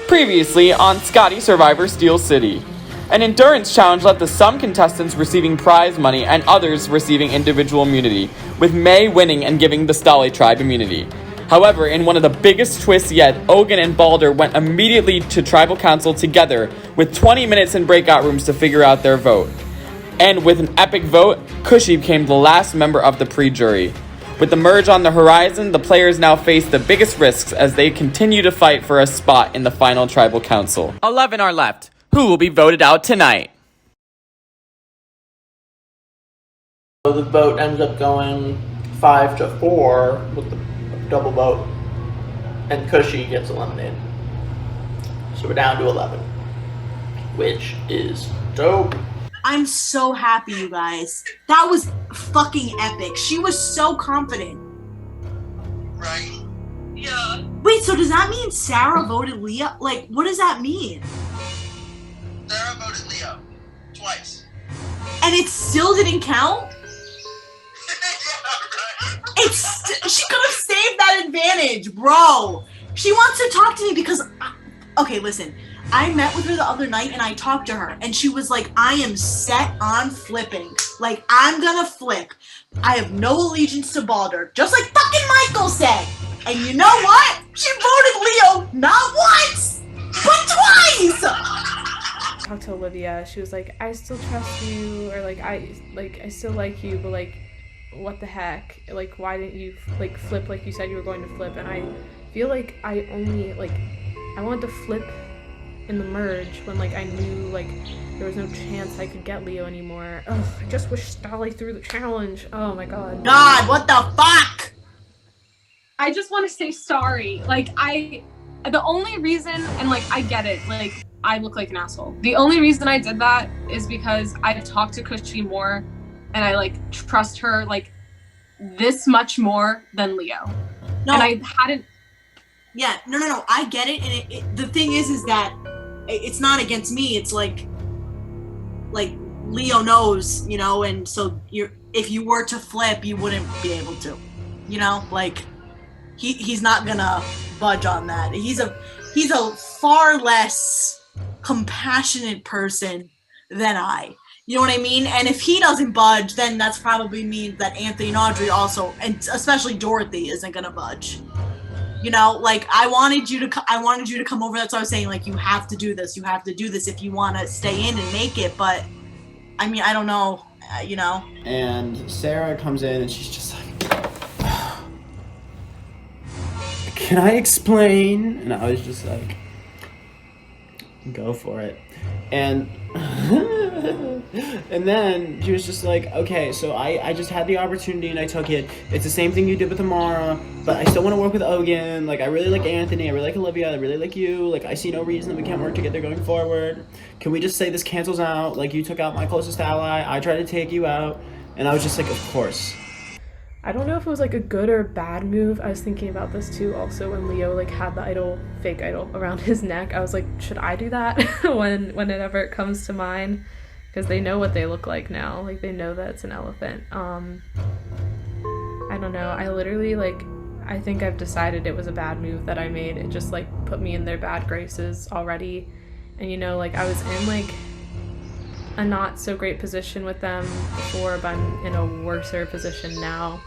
Previously on Scotty Survivor Steel City. An endurance challenge led to some contestants receiving prize money and others receiving individual immunity, with May winning and giving the Stale tribe immunity. However, in one of the biggest twists yet, Ogun and Baldr went immediately to tribal council together with 20 minutes in breakout rooms to figure out their vote. And with an epic vote, Cushy became the last member of the pre-jury. With the merge on the horizon, the players now face the biggest risks as they continue to fight for a spot in the final tribal council. 11 are left. Who will be voted out tonight? So the vote ends up going 5-4 with the double vote, and Cushy gets eliminated. So we're down to 11, which is dope. I'm so happy, you guys. That was fucking epic. She was so confident. Right? Yeah. Wait, so does that mean Sarah voted Leah? Like, what does that mean? Sarah voted Leo. Twice. And it still didn't count? Yeah, right. She could have saved that advantage, bro. She wants to talk to me because... Okay, listen. I met with her the other night and I talked to her and she was like, I am set on flipping. Like, I'm gonna flip. I have no allegiance to Baldr, just like fucking Michael said. And you know what? She voted Leo not once, but twice! Talked to Olivia, she was like, I still trust you, or I still like you, but like, what the heck? Like, why didn't you like flip like you said you were going to flip? And I feel like I wanted to flip in the merge when like I knew like there was no chance I could get Leo anymore. Ugh, I just wish Stale threw the challenge. Oh my god. God, what the fuck? I just want to say sorry. Like, the only reason, and like I get it, like I look like an asshole. The only reason I did that is because I've talked to Cushy more and I like trust her like this much more than Leo. No. And I hadn't. Yeah, no, I get it, and the thing is that it's not against me. It's like Leo knows, you know, and so if you were to flip, you wouldn't be able to, you know, like he's not gonna budge on that. He's a far less compassionate person than I. You know what I mean? And if he doesn't budge, then that's probably means that Anthony and Audrey also, and especially Dorothy, isn't gonna budge. You know, like I wanted you to come over. That's why I was saying, like, you have to do this. You have to do this if you want to stay in and make it. But I mean, I don't know, you know. And Sarah comes in and she's just like, can I explain? And I was just like, go for it. And and then she was just like, okay, so I just had the opportunity and I took it. It's the same thing you did with Amara, but I still want to work with Ogun. Like, I really like Anthony, I really like Olivia, I really like you. Like, I see no reason that we can't work together going forward. Can we just say this cancels out? Like, you took out my closest ally, I tried to take you out. And I was just like, of course. I don't know if it was like a good or bad move. I was thinking about this too also when Leo like had the fake idol around his neck. I was like, should I do that whenever it comes to mine? Because they know what they look like now. Like, they know that it's an elephant. I don't know. I literally I think I've decided it was a bad move that I made. It just like put me in their bad graces already. And you know, like I was in like a not so great position with them before, but I'm in a worser position now.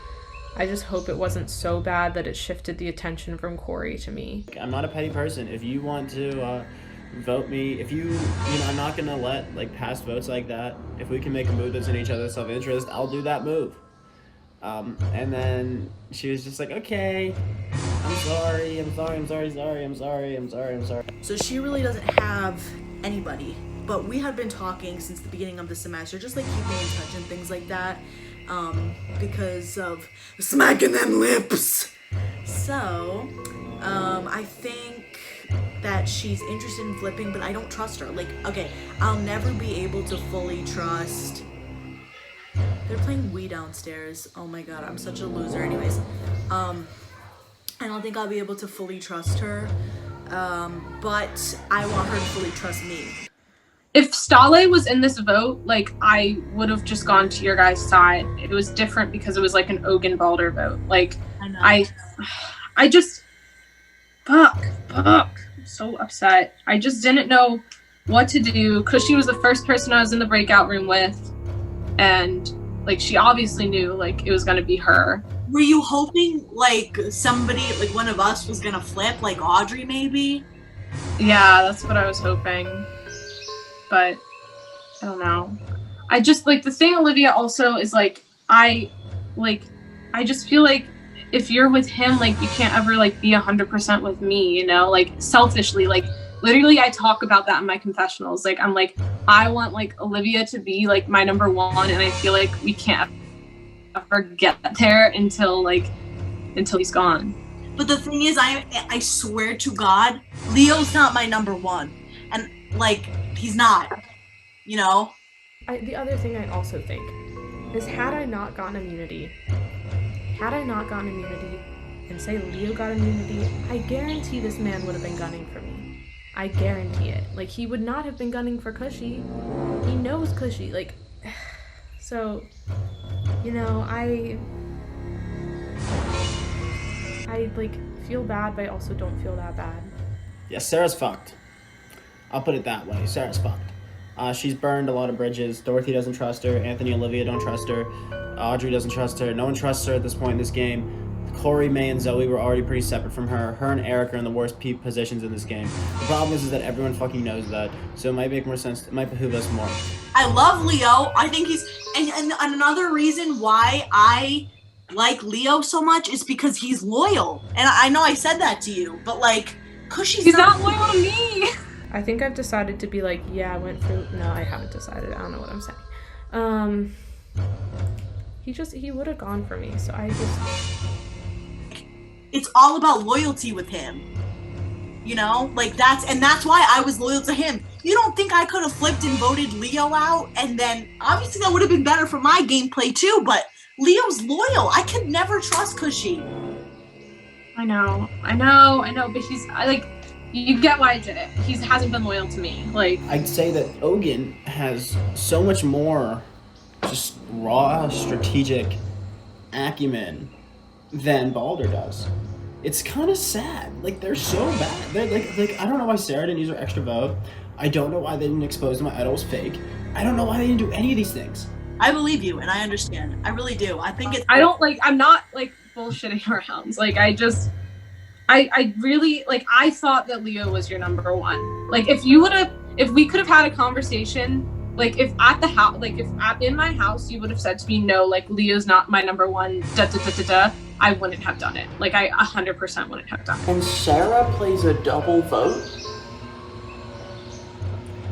I just hope it wasn't so bad that it shifted the attention from Corey to me. I'm not a petty person. If you want to vote me, if you know, I'm not gonna let like past votes like that. If we can make a move that's in each other's self-interest, I'll do that move. And then she was just like, okay, I'm sorry. So she really doesn't have anybody. But we had been talking since the beginning of the semester, just like keeping in touch and things like that, because of smacking them lips. So, I think that she's interested in flipping, but I don't trust her. Like, okay, I'll never be able to fully trust. They're playing Wii downstairs. Oh my god, I'm such a loser. Anyways, I don't think I'll be able to fully trust her, but I want her to fully trust me. If Stale was in this vote, like, I would have just gone to your guys' side. It was different because it was like an Ogun Baldr vote. Like, I just fuck. so upset. I just didn't know what to do. Cushy was the first person I was in the breakout room with, and like she obviously knew like it was gonna be her. Were you hoping like somebody, like one of us was gonna flip, like Audrey maybe? Yeah, that's what I was hoping. But I don't know. I just like the thing, Olivia, also is like I just feel like if you're with him, like you can't ever like be 100% with me, you know, like selfishly, like literally I talk about that in my confessionals. Like I'm like, I want like Olivia to be like my number one, and I feel like we can't ever get there until he's gone. But the thing is, I swear to God, Leo's not my number one, and like he's not, you know. The other thing I also think is had I not gotten immunity and say Leo got immunity, I guarantee this man would have been gunning for me. I guarantee it. Like, he would not have been gunning for Cushy. He knows Cushy. Like, so, you know, I like feel bad, but I also don't feel that bad. Yeah, Sarah's fucked. I'll put it that way. Sarah's fucked. She's burned a lot of bridges. Dorothy doesn't trust her. Anthony and Olivia don't trust her. Audrey doesn't trust her. No one trusts her at this point in this game. Corey, May, and Zoe were already pretty separate from her. Her and Eric are in the worst positions in this game. The problem is that everyone fucking knows that, so it might make more sense. It might behoove us more. I love Leo. I think he's and another reason why I like Leo so much is because he's loyal. And I know I said that to you, but like, he's not loyal to me. I think I've decided to be like, yeah, I went for... No, I haven't decided. I don't know what I'm saying. He would have gone for me, so I just... It's all about loyalty with him. You know? Like, that's why I was loyal to him. You don't think I could have flipped and voted Leo out? And then, obviously that would have been better for my gameplay too, but Leo's loyal. I could never trust Cushy. I know, but he's, you get why I did it. He hasn't been loyal to me. Like, I'd say that Ogun has so much more just raw strategic acumen than Baldr does. It's kind of sad. Like, they're so bad. They're like I don't know why Sarah didn't use her extra vote. I don't know why they didn't expose that my idol was fake. I don't know why they didn't do any of these things. I believe you, and I understand. I really do. I think it's... I'm not, like, bullshitting around. Like, I really, like, I thought that Leo was your number one. Like, if we could have had a conversation, like, if at the house, like, in my house, you would have said to me, no, like, Leo's not my number one, I wouldn't have done it. Like, I 100% wouldn't have done it. And Sarah plays a double vote?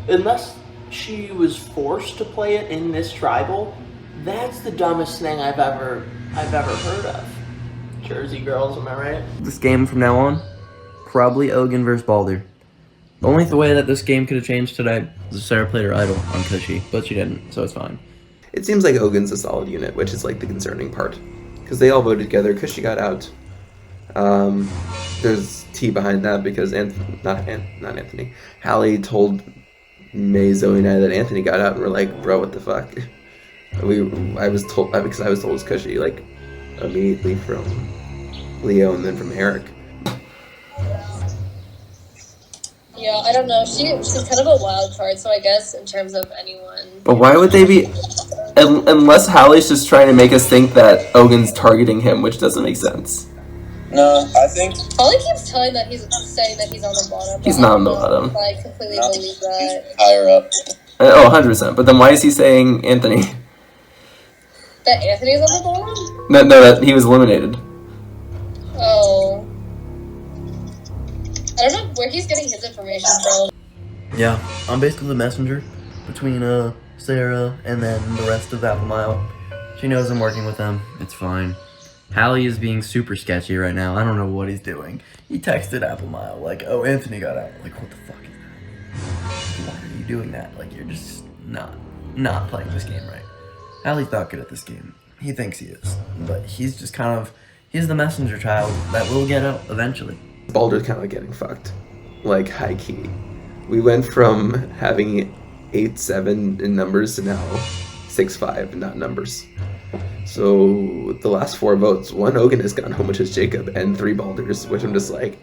Unless she was forced to play it in this tribal, that's the dumbest thing I've ever heard of. Jersey girls, am I right? This game from now on, probably Ogun versus Baldr. The only way that this game could have changed today is if Sarah played her idol on Cushy, but she didn't, so it's fine. It seems like Ogun's a solid unit, which is like the concerning part. Because they all voted together, Cushy got out. There's tea behind that because not Anthony. Hallie told May, Zoe, and I that Anthony got out, and we're like, bro, what the fuck? I was told it's Cushy, like, immediately from Leo and then from Eric. Yeah, I don't know. She's kind of a wild card, so I guess in terms of anyone. But why would they be... Unless Hallie's just trying to make us think that Ogun's targeting him, which doesn't make sense. No, I think... Holly keeps saying that he's on the bottom. He's not on the bottom. I completely believe that. He's higher up. Oh, 100%. But then why is he saying Anthony? That Anthony's on the bottom? No, that he was eliminated. Oh. I don't know where he's getting his information from. Yeah, I'm basically the messenger between Sarah and then the rest of Apple Mile. She knows I'm working with them. It's fine. Hallie is being super sketchy right now. I don't know what he's doing. He texted Apple Mile like, oh, Anthony got out. Like, what the fuck is that? Why are you doing that? Like, you're just not playing this game right. Hallie's not good at this game. He thinks he is. But he's just he's the messenger child that will get out eventually. Baldr's kind of getting fucked. Like, high key. We went from having 8-7 in numbers to now 6-5 in not numbers. So the last 4 votes, 1 Ogun has gone home, which is Jacob, and 3 Baldrs, which I'm just like,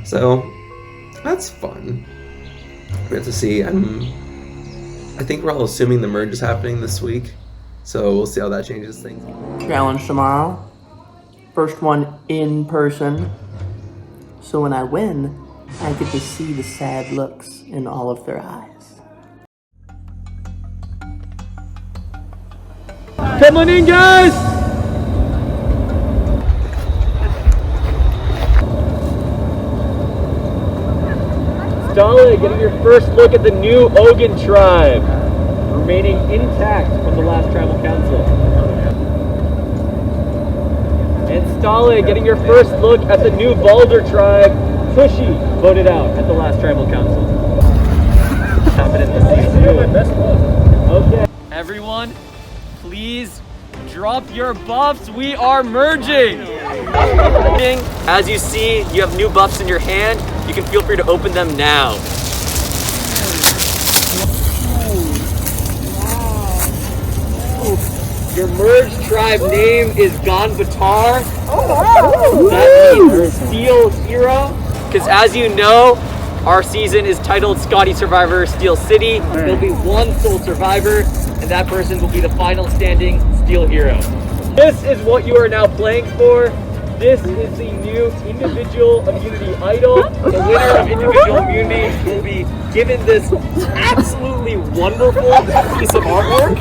So that's fun. We have to see. I think we're all assuming the merge is happening this week, so we'll see how that changes things. Challenge tomorrow. First one in person. So when I win, I get to see the sad looks in all of their eyes. Come on in, guys! Stale, getting your first look at the new Ogun tribe, remaining intact from the last tribal council. And Stale, getting your first look at the new Baldr tribe, Tushy, voted out at the last tribal council. Happened in the season. Okay. Everyone, please drop your buffs. We are merging. As you see, you have new buffs in your hand. You can feel free to open them now. Your merged tribe name is Ganvatar. That means Steel Hero. Because as you know, our season is titled Scotty Survivor Steel City. There'll be one sole survivor, and that person will be the final standing Steel Hero. This is what you are now playing for. This is the new individual immunity idol. The winner of individual immunity will be given this absolutely wonderful piece of artwork.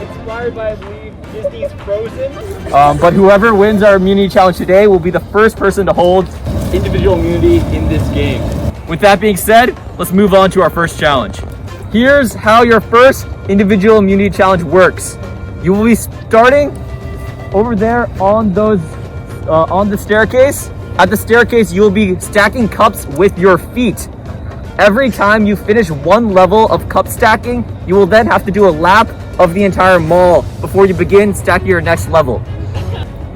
Inspired by, I believe, Disney's Frozen. But whoever wins our immunity challenge today will be the first person to hold individual immunity in this game. With that being said, let's move on to our first challenge. Here's how your first individual immunity challenge works. You will be starting over there on the staircase. At the staircase, you will be stacking cups with your feet. Every time you finish one level of cup stacking, you will then have to do a lap of the entire mall before you begin stacking your next level.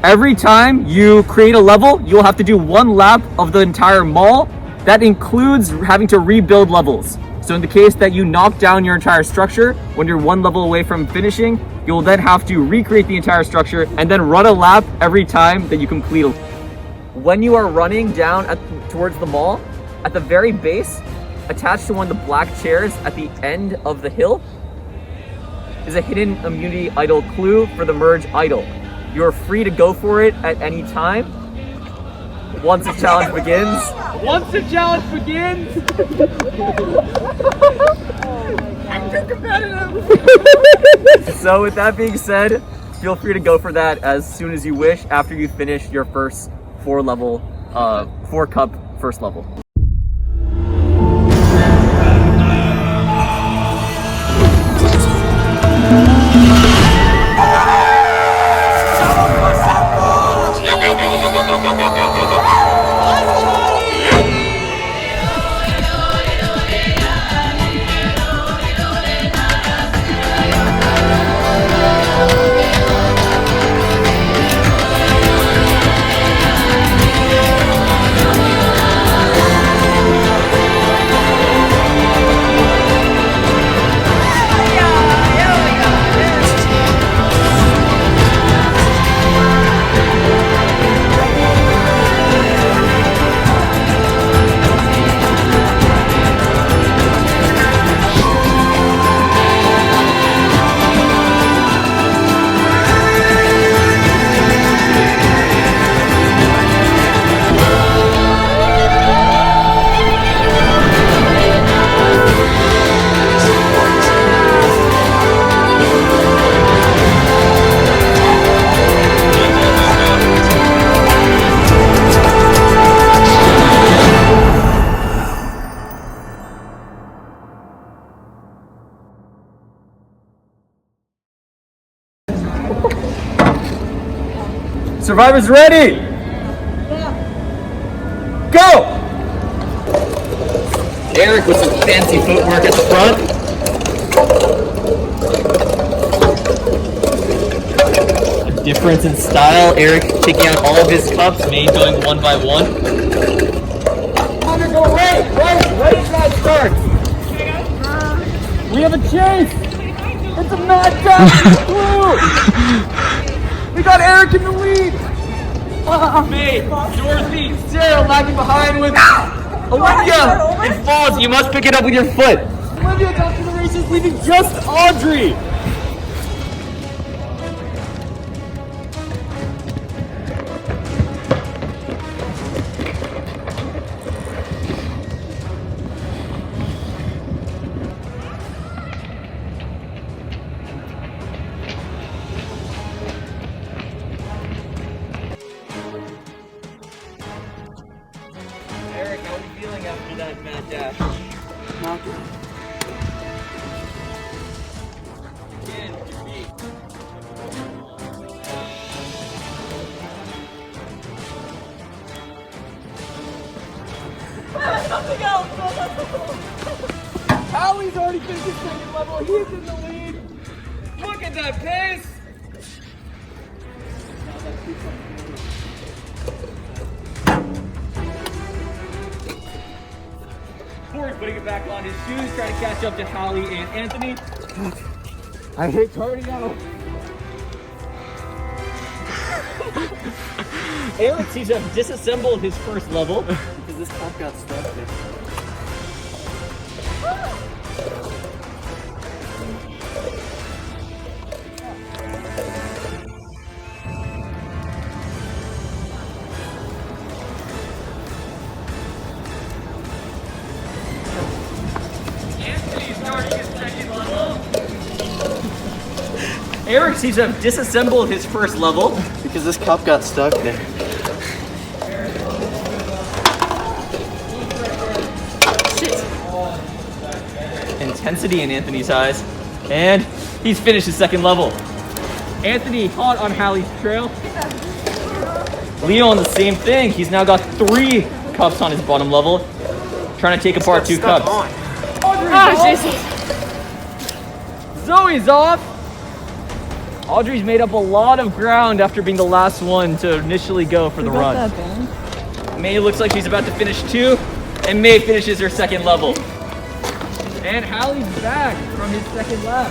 Every time you create a level, you'll have to do one lap of the entire mall. That includes having to rebuild levels. So in the case that you knock down your entire structure, when you're one level away from finishing, you'll then have to recreate the entire structure and then run a lap every time that you complete a. When you are running down towards the mall, at the very base, attached to one of the black chairs at the end of the hill, is a hidden immunity idol clue for the merge idol. You are free to go for it at any time. Once the challenge begins. Once the challenge begins. I'm too competitive. So with that being said, feel free to go for that as soon as you wish after you finish your first 4 cup first level. Survivors ready? Yeah. Go! Eric with some fancy footwork at the front. A difference in style. Eric taking out all of his cups, Maine going one by one. Go right as that starts. We have a chase! It's a mad dash! We got Eric in the lead! May, Dorothy, Sarah lagging behind with Olivia. It falls. You must pick it up with your foot. Olivia's off to the races, leaving just Audrey. Eric, how are you feeling after that mad dash? Not good. Again, your beat. Hallie's already finished his second level. He's in the lead. Look at that pace. Corey's putting it back on his shoes, trying to catch up to Hallie and Anthony. I hate cardio. Eric seems to have disassembled his first level because this cup got stuck there. Eric seems to have disassembled his first level because this cup got stuck there. Shit. Intensity in Anthony's eyes. And he's finished his second level. Anthony hot on Hallie's trail. Leo on the same thing. He's now got 3 cups on his bottom level. Trying to take apart 2 cups. Oh, Jesus. Zoe's off. Audrey's made up a lot of ground after being the last one to initially go for the run. May looks like she's about to finish 2, and May finishes her second level. And Hallie's back from his second lap.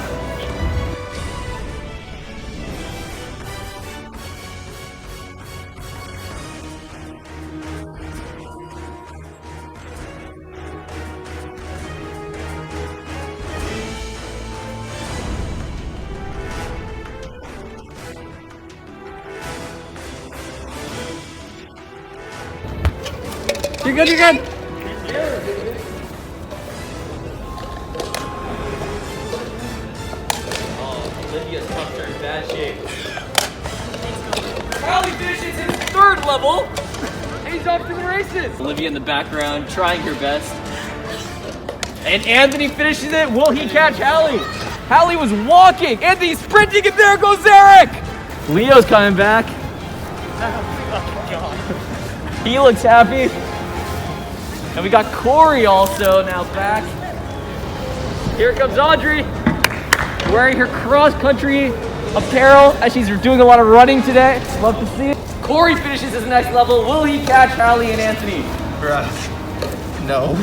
You're good, you're good. Oh, Olivia's cups are in bad shape. Hallie finishes his 3rd level, and he's off to the races. Olivia in the background, trying her best. And Anthony finishes it. Will he catch Hallie? Hallie was walking. Anthony's sprinting, and there goes Eric. Leo's coming back. He looks happy. And we got Corey also now back. Here comes Audrey, wearing her cross-country apparel as she's doing a lot of running today. Love to see it. Corey finishes his next level. Will he catch Hallie and Anthony? No.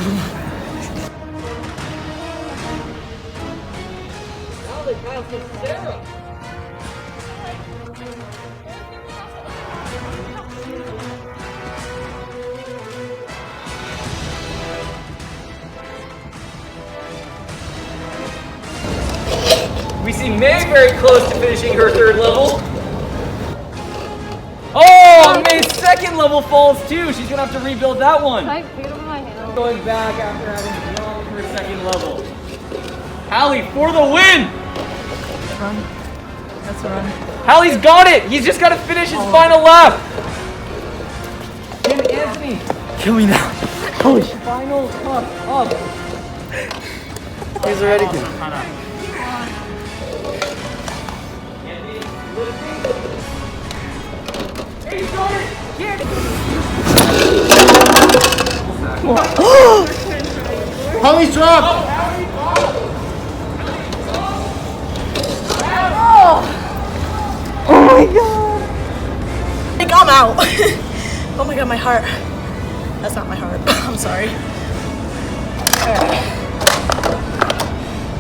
Now they pass to Sarah. We see May very close to finishing her 3rd level. Oh, May's 2nd level falls too. She's gonna have to rebuild that one. Going back after having drawn her 2nd level. Hallie for the win! Run. That's a run. Hallie's got it! He's just gotta finish his final lap! And Anthony! Kill me now. Holy shit. Final cup up. He's already good. Hallie's dropped! Oh my god! I think I'm out. Oh my god, my heart. That's not my heart. I'm sorry. Alright.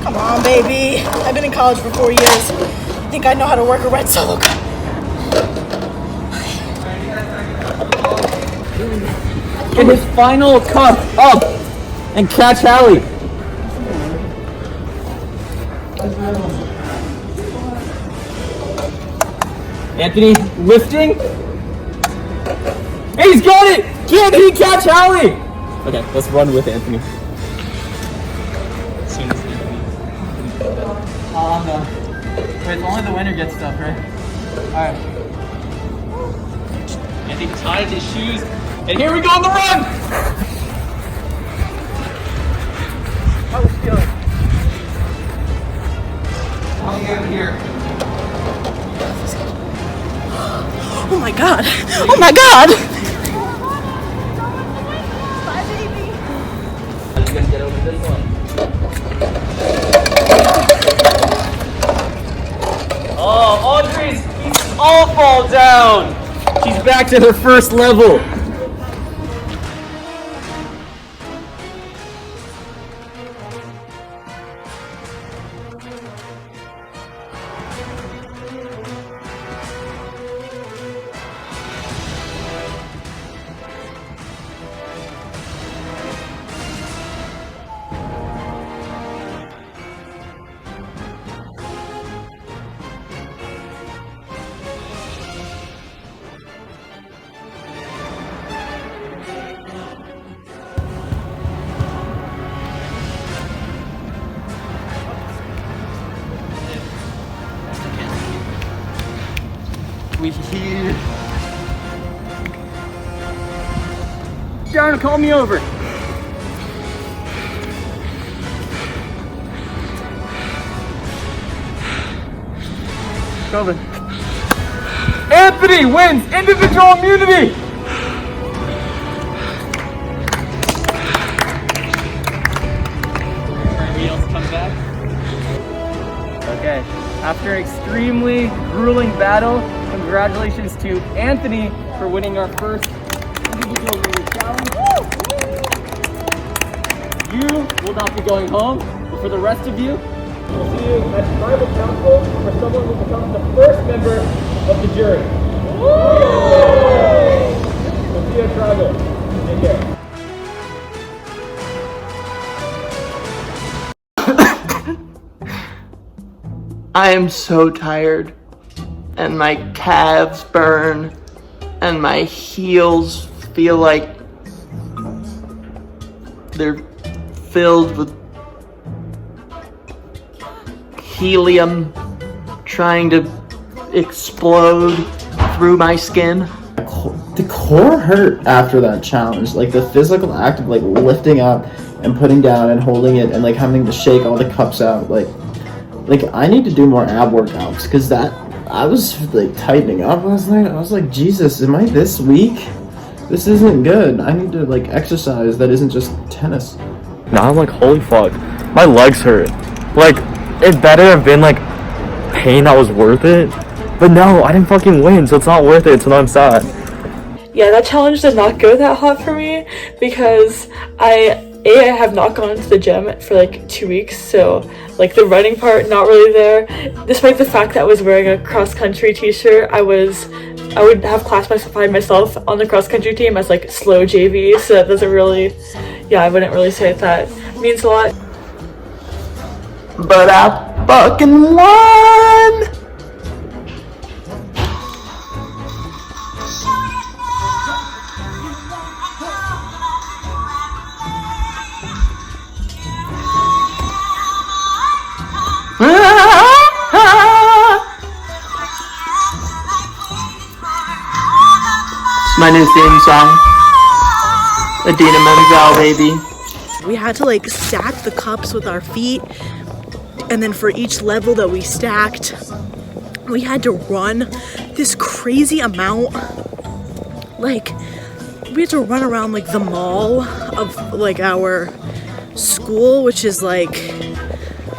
Come on, baby. I've been in college for 4 years. I think I know how to work a red solo cup. Get his final cup up and catch Hallie. Anthony lifting. Hey, he's got it! Can he catch Hallie? Okay, let's run with Anthony. As soon as Anthony. Oh no. Wait, only the winner gets stuff, right? Alright. Anthony tied his shoes, and here we go on the run! How was she going? How we get here? Oh my god! Oh my god! You guys get over this one. Oh, Audrey's pieces all fall down. She's back to her first level. We here. Darren, call me over. Calvin. Anthony wins individual immunity. Everybody else comes back. Okay. After an extremely grueling battle, congratulations to Anthony for winning our first individual immunity challenge. You will not be going home, but for the rest of you, we'll see you at tribal council for someone who becomes the first member of the jury. We'll see you at tribal. Take care. I am so tired, and my calves burn, and my heels feel like they're filled with helium trying to explode through my skin. The core hurt after that challenge. Like the physical act of like lifting up and putting down and holding it and like having to shake all the cups out. Like I need to do more ab workouts because that I was like tightening up last night. I was like, Jesus, am I this weak? This isn't good. I need to like exercise that isn't just tennis. Now I'm like, holy fuck, my legs hurt. Like, it better have been like pain that was worth it. But no, I didn't fucking win, so it's not worth it, so now I'm sad. Yeah, that challenge did not go that hot for me because I have not gone to the gym for like 2 weeks, so like the running part not really there. Despite the fact that I was wearing a cross-country t-shirt, I would have classified myself on the cross-country team as like slow JV, so that doesn't really, yeah, I wouldn't really say that means a lot. But I fucking won! It's my new theme song. Adina Menzel, baby. We had to like stack the cups with our feet, and then for each level that we stacked, we had to run this crazy amount. Like, we had to run around like the mall of like our school, which is like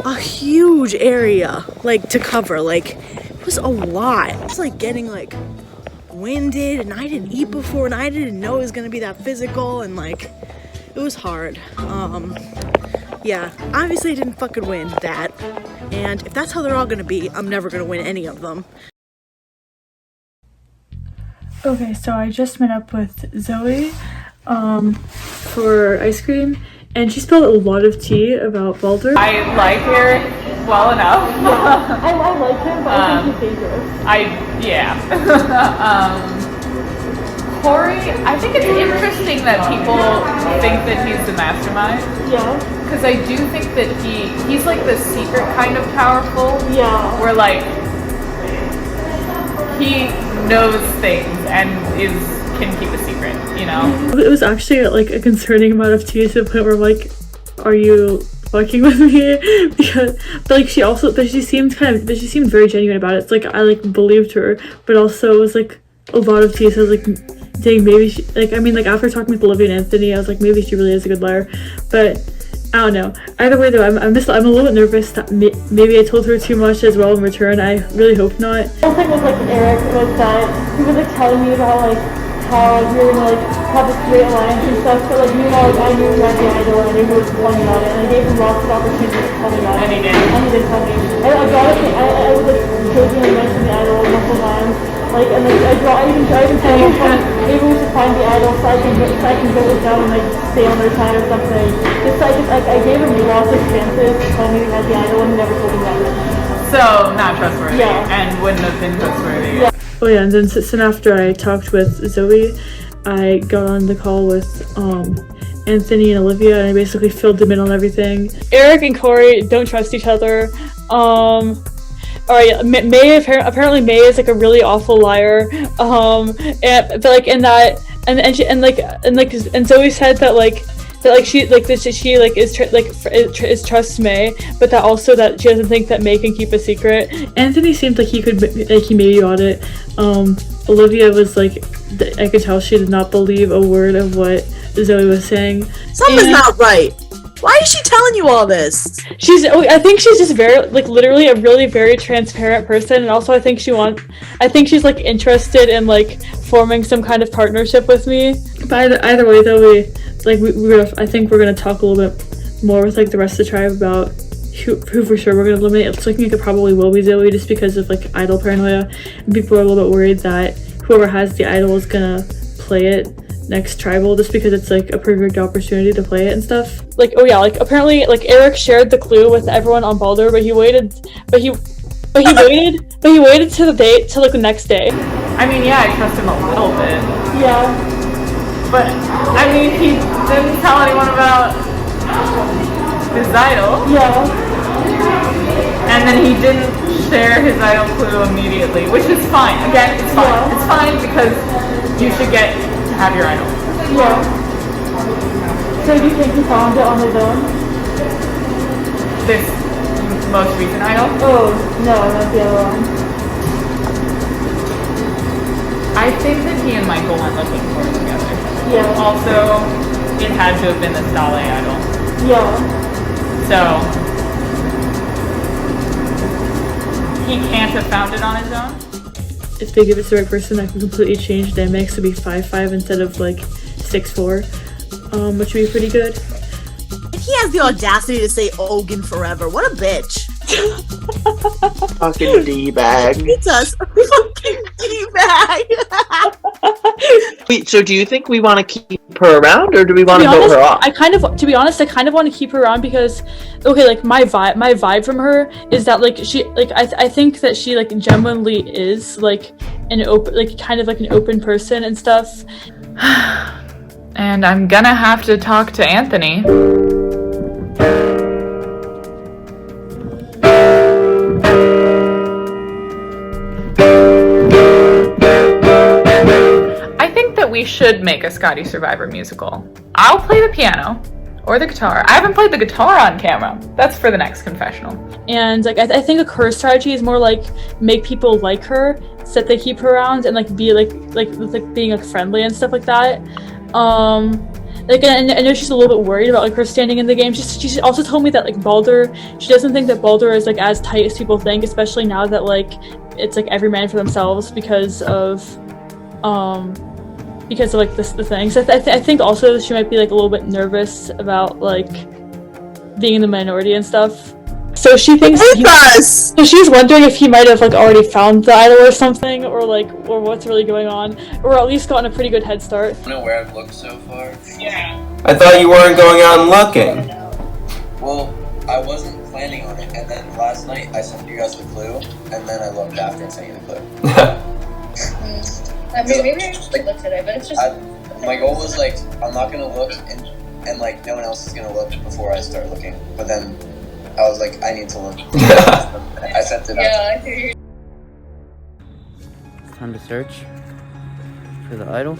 a huge area like to cover. Like, it was a lot. It was like getting like winded, and I didn't eat before, and I didn't know it was gonna be that physical, and like it was hard. Yeah, obviously I didn't fucking win that, and if that's how they're all gonna be, I'm never gonna win any of them. Okay, so I just met up with Zoe for ice cream, and she spilled a lot of tea about Baldr. I like Eric well enough. Yeah, I like him, but I think he's dangerous. Yeah. Corey, I think it's interesting that people think that he's the mastermind. Yeah. Because I do think that he's like the secret kind of powerful. Yeah. Where like he knows things and can keep a secret, you know? It was actually like a concerning amount of tea to the point where I'm like, are you fucking with me? Because but she seemed very genuine about it. It's like I like believed her, but also it was like a lot of tea, so I was like, dang, maybe she, like, I mean, like, after talking with Olivia and Anthony, I was like, maybe she really is a good liar, but I don't know. Either way, though, I'm a little bit nervous that maybe I told her too much as well in return. I really hope not. The whole thing with, like, Eric was that he was, like, telling me about, like, how we were gonna, like, have this great alliance and stuff, but, like, meanwhile, like, I knew he had the idol, and I knew he was telling me about it, and I gave him lots of opportunities to tell me about it. And he did tell me. I got it, I was, like, jokingly mentioning the idol multiple times. Like, and like, I even told him, maybe we should find the idol so I can go with them and like stay on their side or something. Just I gave him lots of chances to tell me he had the idol and he never told me that. So not trustworthy. Yeah. And wouldn't have been trustworthy. Yeah. Oh yeah, and then soon after I talked with Zoe, I got on the call with Anthony and Olivia, and I basically filled them in on everything. Eric and Corey don't trust each other. Alright, May apparently May is like a really awful liar. And but like in that and Zoe said that she trusts May, but that also that she doesn't think that May can keep a secret. Anthony seemed like he maybe got it. Olivia was like, I could tell she did not believe a word of what Zoe was saying. Something's not right. Why is she telling you all this? I think she's just very, like, literally a really very transparent person, and also I think she's like interested in like forming some kind of partnership with me. But either way, though, I think we're gonna talk a little bit more with like the rest of the tribe about who for sure we're gonna eliminate. It's looking like it probably will be Zoe, just because of like idol paranoia, and people are a little bit worried that whoever has the idol is gonna play it next tribal, just because it's like a perfect opportunity to play it and stuff. Like, oh yeah, like apparently like Eric shared the clue with everyone on Baldr, but he waited to the date till like the next day. I mean, yeah, I trust him a little bit. Yeah. But I mean, he didn't tell anyone about his idol. Yeah. And then he didn't share his idol clue immediately, which is fine. Again, it's fine. Yeah. It's fine because you should get to have your idol. Yeah. So do you think he found it on his own? This most recent idol? Oh, no, not the other one. I think that he and Michael went looking for it together. Yeah. Also, it had to have been the Stale idol. Yeah. So, he can't have found it on his own? If they give it to the right person, that can completely change dynamics to be 5-5 instead of like 6-4, which would be pretty good. He has the audacity to say Ogun forever. What a bitch. Fucking D-bag. He does. Fucking D-bag. Wait, so do you think we want to keep her around, or do we want to vote her off? To be honest, I kind of want to keep her around because, okay, like my vibe from her is that like she, like I think that she like genuinely is like an open, like kind of like an open person and stuff. And I'm gonna have to talk to Anthony. I think that we should make a Scotty Survivor musical. I'll play the piano or the guitar. I haven't played the guitar on camera. That's for the next confessional. And like I think her strategy is more like make people like her so that they keep her around and like be like being like friendly and stuff like that. Like, and I know she's a little bit worried about like her standing in the game. She also told me that like Baldr, she doesn't think that Baldr is like as tight as people think, especially now that like it's like every man for themselves because of like the thing. So I think also she might be like a little bit nervous about like being in the minority and stuff. So she thinks so she's wondering if he might have like already found the idol or something, or what's really going on, or at least gotten a pretty good head start. I don't know where I've looked so far. Yeah. I thought you weren't going out and looking. Well, I wasn't planning on it, and then last night I sent you guys the clue, and then I looked after and sent you the clue. I mean, maybe I should look today, but it's just. My goal was like, I'm not gonna look, and like no one else is gonna look before I start looking. But then I was like, I need to look. I sent it out. Yeah, I hear you. It's time to search for the idol.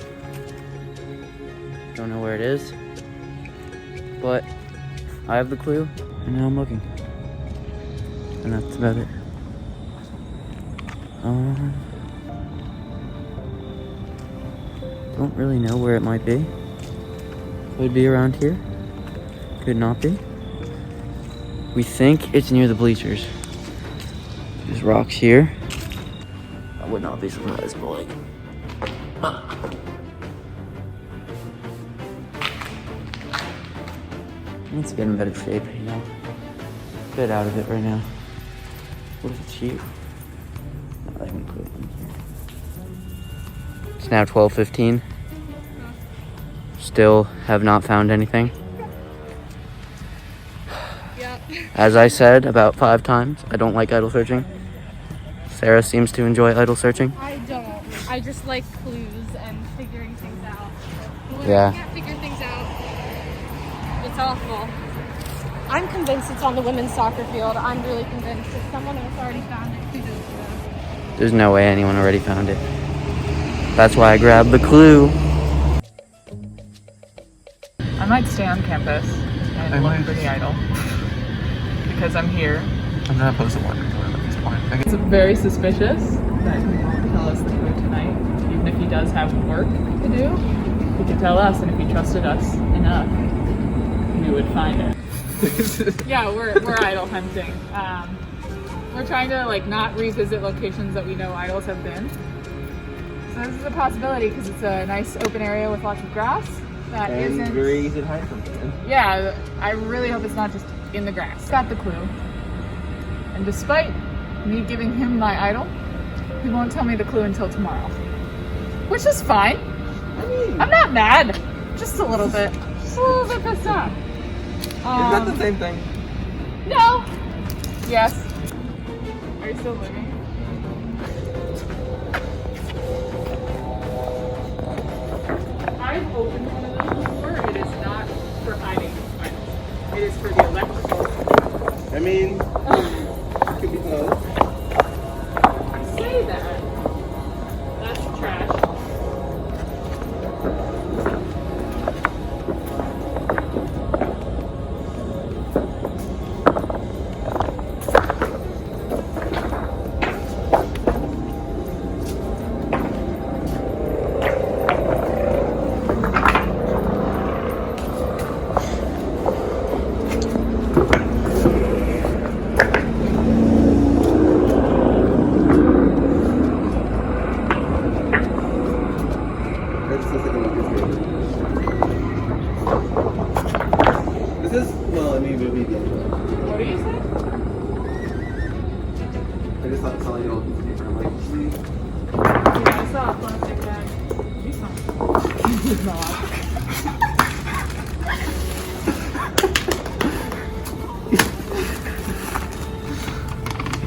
Don't know where it is, but I have the clue, and now I'm looking. And that's about it. Don't really know where it might be. Could be around here. Could not be. We think it's near the bleachers. There's rocks here. I would not be surprised, boy. Needs to get in better shape, you know. A bit out of it right now. What if it's you? No, I haven't put it in here. It's now 12:15. Still have not found anything. Yep. As I said about 5 times, I don't like idol searching. Sarah seems to enjoy idol searching. I don't. I just like clues and figuring things out. When Yeah. I can't figure things out, it's awful. I'm convinced it's on the women's soccer field. I'm really convinced if someone else already found it, who knows? There's no way anyone already found it. That's why I grabbed the clue. I might stay on campus and look for the idol. Because I'm here. I'm not opposed to wandering around at this point. It's very suspicious that he won't tell us the clue tonight. Even if he does have work to do, he could tell us, and if he trusted us enough, we would find it. Yeah, we're idol hunting. We're trying to not revisit locations that we know idols have been. So this is a possibility because it's a nice open area with lots of grass that isn't very easy to hide from. Yeah, I really hope it's not just in the grass. Got the clue. And despite me giving him my idol, he won't tell me the clue until tomorrow. Which is fine. I'm not mad. Just a little bit. Just a little bit pissed off. It's not the same thing. No. Yes. Are you still living? I've opened one of those before. It is not for hiding idols. It is for the electrical. I mean, it could be both. Say that. That's trash. What do you say? I just thought selling it all piece of paper. I'm like, please. Yeah, I saw a plastic bag. You saw it. You did not.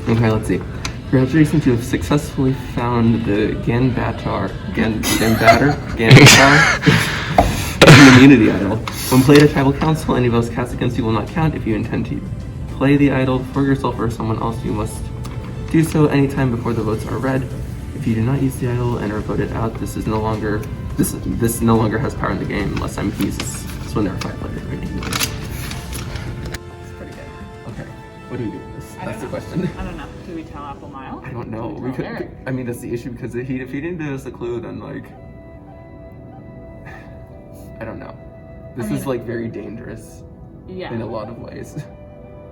Okay, let's see. Congratulations, you have successfully found the Ganbatar immunity idol. When played at tribal council, any votes cast against you will not count. If you intend to play the idol for yourself or someone else, you must do so anytime before the votes are read. If you do not use the idol and are voted out, this no longer has power in the game unless time uses. This will never fight players. It's pretty good. Okay, what do we do with this? That's the know. question. I don't know. Do we tell Apple Mile? I don't know. Do We tell could. Eric? I mean, that's the issue because if he didn't give us a clue, then I don't know. This is very dangerous. Yeah. In a lot of ways.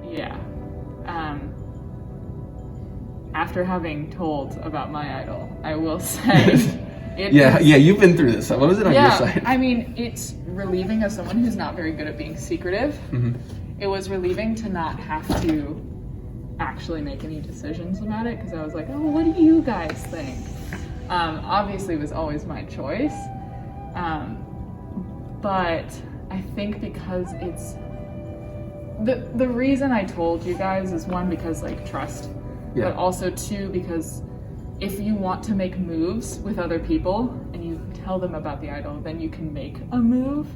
Yeah. After having told about my idol, I will say Yeah, you've been through this. What was it on your side? I mean, it's relieving as someone who's not very good at being secretive. Mm-hmm. It was relieving to not have to actually make any decisions about it because I was like, oh, what do you guys think? Obviously it was always my choice, but I think because it's the reason I told you guys is one, because like trust, but also two, because if you want to make moves with other people and you tell them about the idol, then you can make a move.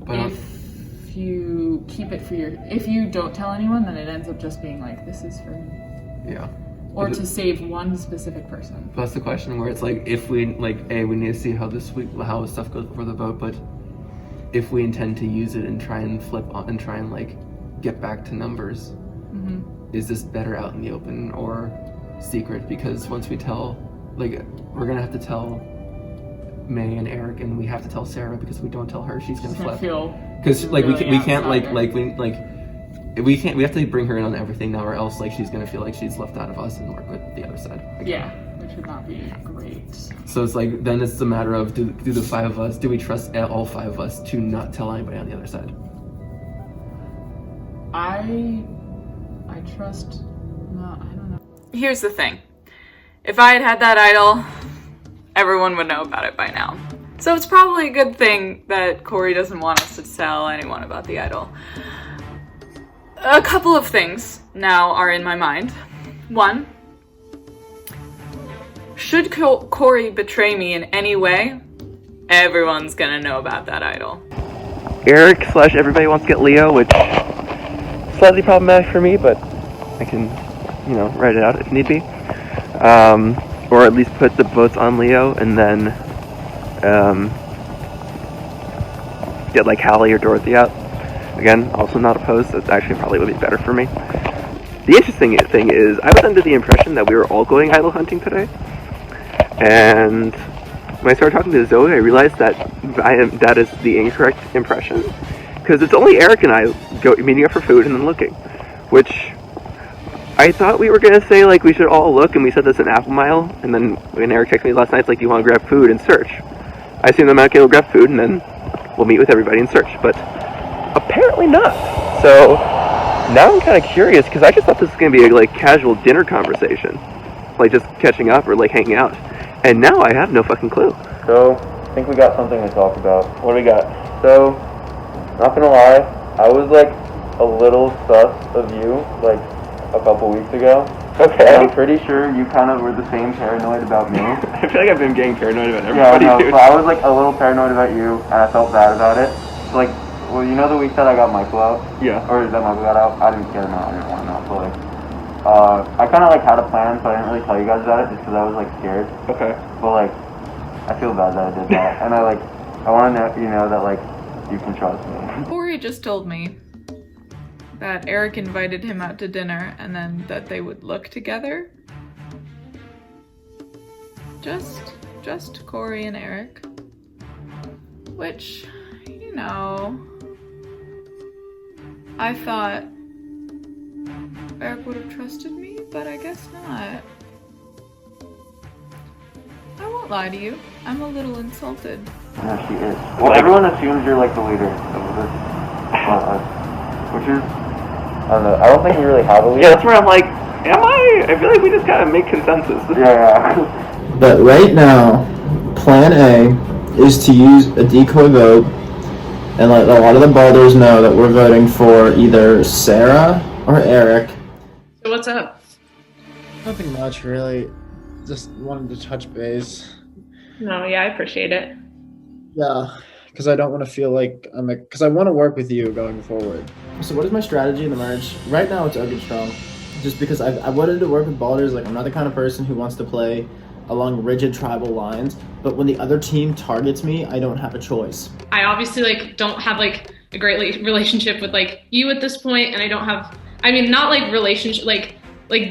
But if you keep it for if you don't tell anyone, then it ends up just being like, this is for me. Yeah. Or to save one specific person. That's the question where it's like, if we, like, we need to see how how stuff goes before the vote, but if we intend to use it and try and flip on and try and, like, get back to numbers, is this better out in the open or secret? Because once we tell, like, we're gonna have to tell May and Eric, and we have to tell Sarah, because if we don't tell her, she's gonna flip. Because, like, really we can't, we have to bring her in on everything now, or else like she's gonna feel like she's left out of us and work with the other side. Yeah, which would not be great. So it's like, then it's a matter of do the five of us, do we trust all five of us to not tell anybody on the other side? I trust. No, I don't know. Here's the thing. If I had had that idol, everyone would know about it by now. So it's probably a good thing that Corey doesn't want us to tell anyone about the idol. A couple of things now are in my mind. One, should Corey betray me in any way, everyone's gonna know about that idol. Eric / everybody wants to get Leo, which is slightly problematic for me, but I can, write it out if need be. Or at least put the votes on Leo, and then get like Hallie or Dorothy out. Again, also not opposed. That actually probably would be better for me. The interesting thing is, I was under the impression that we were all going idol hunting today, and when I started talking to Zoe, I realized that that is the incorrect impression, because it's only Eric and I meeting up for food and then looking, which I thought we were gonna say like we should all look, and we said this in Apple Mile, and then when Eric texted me last night, it's like, do you want to grab food and search? I assumed I'm okay, we'll grab food and then we'll meet with everybody and search, but apparently not. So now I'm kind of curious, because I just thought this was going to be a like casual dinner conversation, like just catching up or like hanging out, and now I have no fucking clue. So I think we got something to talk about. What do we got? So, not gonna lie, I was like a little sus of you like a couple weeks ago. Okay. And I'm pretty sure you kind of were the same paranoid about me. I feel like I've been getting paranoid about everybody. Yeah, no, so I was like a little paranoid about you, and I felt bad about it. So, like, well, you know the week that I got Michael out? Yeah. Or that Michael got out? I didn't care about it. I didn't want to know. So, like, I kind of, like, had a plan, so I didn't really tell you guys about it just because I was, like, scared. Okay. But, like, I feel bad that I did that. And I want to know that, like, you can trust me. Corey just told me that Eric invited him out to dinner and then that they would look together. Just Corey and Eric. Which, I thought Eric would have trusted me, but I guess not. I won't lie to you. I'm a little insulted. Yeah, she is. Well, everyone assumes you're, like, the leader of this, which is, I don't know, I don't think you really have a leader. Yeah, that's where I'm like, am I? I feel like we just gotta make consensus. Yeah. But right now, plan A is to use a decoy vote and let a lot of the Baldrs know that we're voting for either Sarah or Eric. So what's up? Nothing much, really. Just wanted to touch base. No, yeah, I appreciate it. Yeah, because I don't want to feel like because I want to work with you going forward. So what is my strategy in the merge? Right now it's Ogun strong. Just because I wanted to work with Baldrs, like I'm not the kind of person who wants to play along rigid tribal lines, but when the other team targets me, I don't have a choice. I obviously don't have a great relationship with you at this point, and I don't have, not relationship, like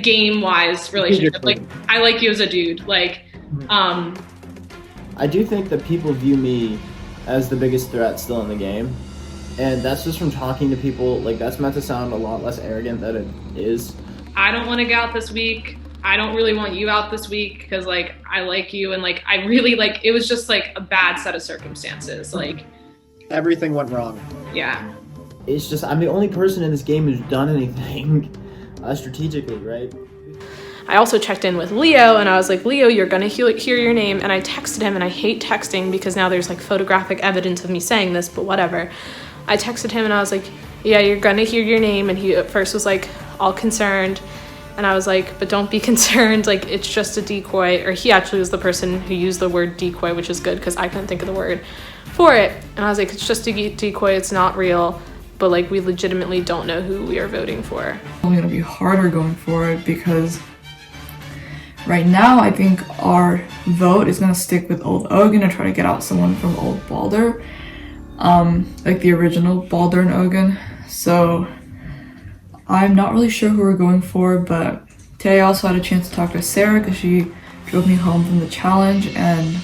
game wise relationship. I like you as a dude. I do think that people view me as the biggest threat still in the game, and that's just from talking to people. That's meant to sound a lot less arrogant than it is. I don't want to get out this week. I don't really want you out this week because I like you, and I really it was just a bad set of circumstances. Everything went wrong. Yeah. It's just I'm the only person in this game who's done anything. strategically, right? I also checked in with Leo and I was like, Leo, you're gonna hear your name. And I texted him, and I hate texting because now there's like photographic evidence of me saying this, but whatever. I texted him and I was like, yeah, you're gonna hear your name. And he at first was like all concerned. And I was like, but don't be concerned. Like, it's just a decoy. Or he actually was the person who used the word decoy, which is good because I couldn't think of the word for it. And I was like, it's just a decoy. It's not real. But like, we legitimately don't know who we are voting for. It's only gonna be harder going forward because right now I think our vote is gonna stick with old Ogun and try to get out someone from old Baldr, like the original Baldr and Ogun. So I'm not really sure who we're going for, but today I also had a chance to talk to Sarah because she drove me home from the challenge, and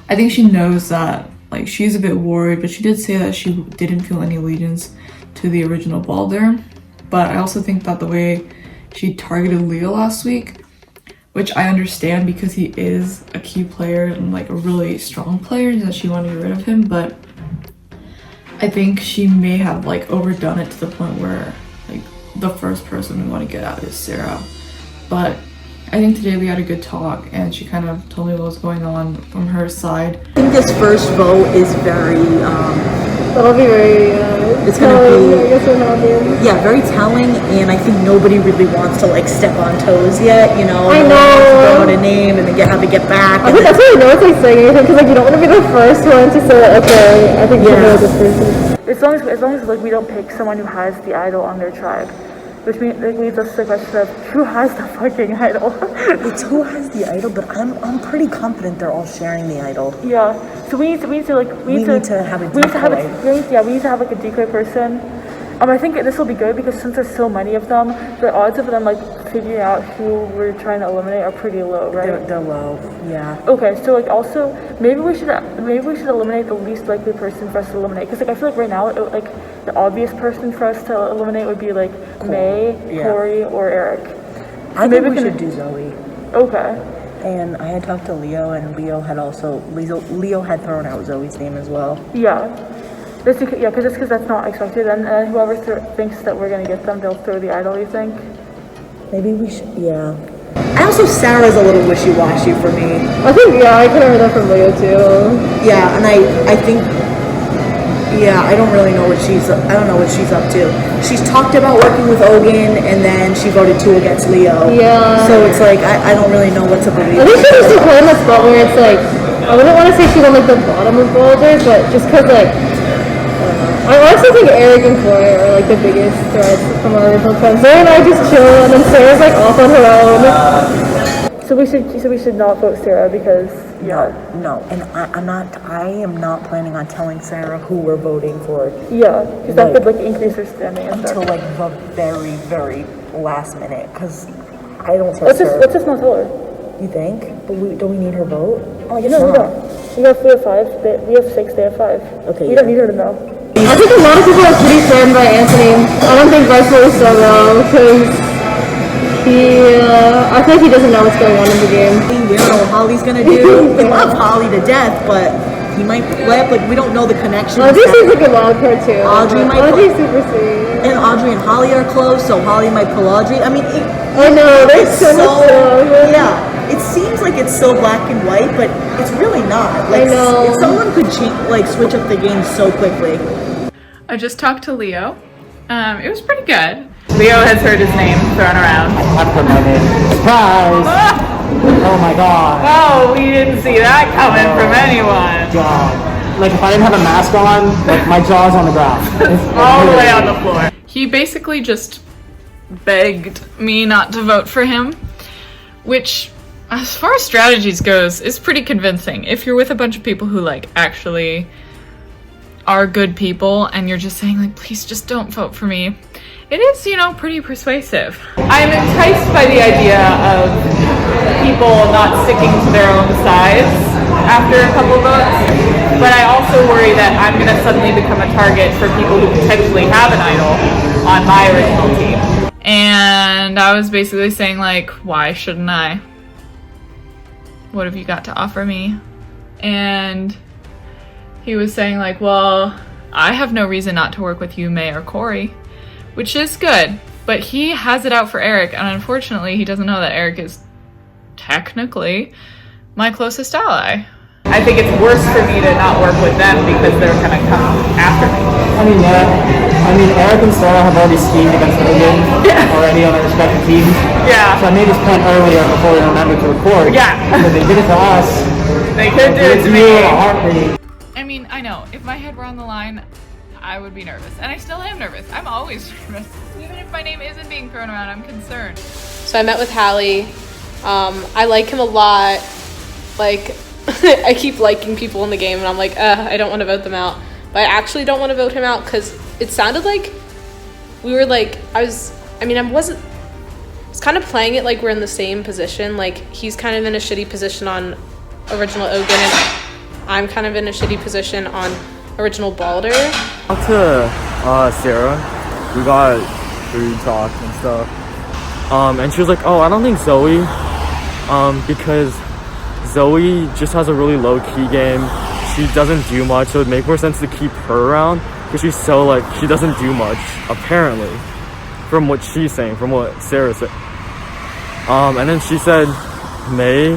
I think she knows that like she's a bit worried, but she did say that she didn't feel any allegiance to the original Baldr. But I also think that the way she targeted Leo last week, which I understand because he is a key player and like a really strong player, and that she wanted to get rid of him, but I think she may have like overdone it to the point where like the first person we want to get out is Sarah. But I think today we had a good talk and she kind of told me what was going on from her side. I think this first vote is very, that'll be very, it's gonna be, I guess we're not being. Yeah, very telling, and I think nobody really wants to like step on toes yet, you know? I know. Throw out a name and then have to get back. I think that's why no one's like saying anything, because like you don't want to be the first one to say, okay, I think we know this person. As long as like we don't pick someone who has the idol on their tribe. Which means it leads us to the question of who has the fucking idol. It's who has the idol, but I'm pretty confident they're all sharing the idol. Yeah. So we need to have a decoy. We need to have like a decoy person. I think this will be good because since there's so many of them, the odds of them like figuring out who we're trying to eliminate are pretty low, right? They're low. Yeah. Okay, so like also maybe we should eliminate the least likely person for us to eliminate, because like I feel like right now like the obvious person for us to eliminate would be like May, Corey, or Eric. I think we should do Zoe. Okay. And I had talked to Leo, and Leo had thrown out Zoe's name as well. Yeah. Because that's not expected, and whoever thinks that we're gonna get them, they'll throw the idol, you think? Maybe we should, yeah. And also Sarah's a little wishy-washy for me. I think, I could have heard that from Leo too. Yeah, and I think, I don't really know what she's up to. She's talked about working with Ogun, and then she voted 2 against Leo. Yeah. So it's like, I don't really know what to believe. I think she needs to play in the spot where it's like, I wouldn't want to say she's on like the bottom of Baldr, but just because like, I honestly think Eric and Corey are like the biggest threats from our original friends. Sarah and I just chill, and then Sarah's like off on her own. So we should not vote Sarah because No, and I am not planning on telling Sarah who we're voting for. Yeah, because that could like increase her standing until like the very, very last minute. Because I don't trust her. Let's just not tell her. You think? But don't we need her vote? Oh, you know, we don't. We have 5. We have 6. They have 5. Okay. We don't need her to know. I think a lot of people are pretty threatened by Anthony. I don't think rightfully so though, because I feel like he doesn't know what's going on in the game. We don't know what Holly's gonna do. We love Holly to death, but he might flip. Like, we don't know the connection. Audrey seems like a wild card too. Audrey's super sweet. And Audrey and Holly are close, so Holly might pull Audrey. I mean, I know, there's so much love. Yeah. It seems like it's so black and white, but it's really not. Like, I know. If someone could switch up the game so quickly. I just talked to Leo. It was pretty good. Leo has heard his name thrown around. I've heard my name. Surprise! Oh my god. Oh, we didn't see that coming from anyone. God. Like, if I didn't have a mask on, like, my jaw's on the ground. All the way on the floor. He basically just begged me not to vote for him, which, as far as strategies goes, is pretty convincing. If you're with a bunch of people who, like, actually are good people and you're just saying, like, please just don't vote for me, it is, pretty persuasive. I'm enticed by the idea of people not sticking to their own sides after a couple votes, but I also worry that I'm going to suddenly become a target for people who potentially have an idol on my original team. And I was basically saying, like, why shouldn't I? What have you got to offer me? And he was saying, like, well, I have no reason not to work with you, May or Corey, which is good. But he has it out for Eric, and unfortunately he doesn't know that Eric is technically my closest ally. I think it's worse for me to not work with them because they're gonna come after me. Eric and Sarah have already schemed against Ogun already on their respective teams. Yeah. So I made this plan earlier before they remembered to record. Yeah. So they did it to us. They could do it to you me. in a heartbeat. I mean, I know, if my head were on the line, I would be nervous. And I still am nervous. I'm always nervous. Even if my name isn't being thrown around, I'm concerned. So I met with Hallie. I like him a lot. Like, I keep liking people in the game and I'm like, I don't want to vote them out. But I actually don't want to vote him out because it sounded like we were like, I was kind of playing it like we're in the same position. Like, he's kind of in a shitty position on original Ogun and I'm kind of in a shitty position on original Baldr. Talk to Sarah. We got food talk and stuff. And she was like, oh, I don't think Zoe, because Zoe just has a really low-key game. She doesn't do much, so it would make more sense to keep her around because she's so, like, she doesn't do much, apparently, from what she's saying, from what Sarah said. And then she said May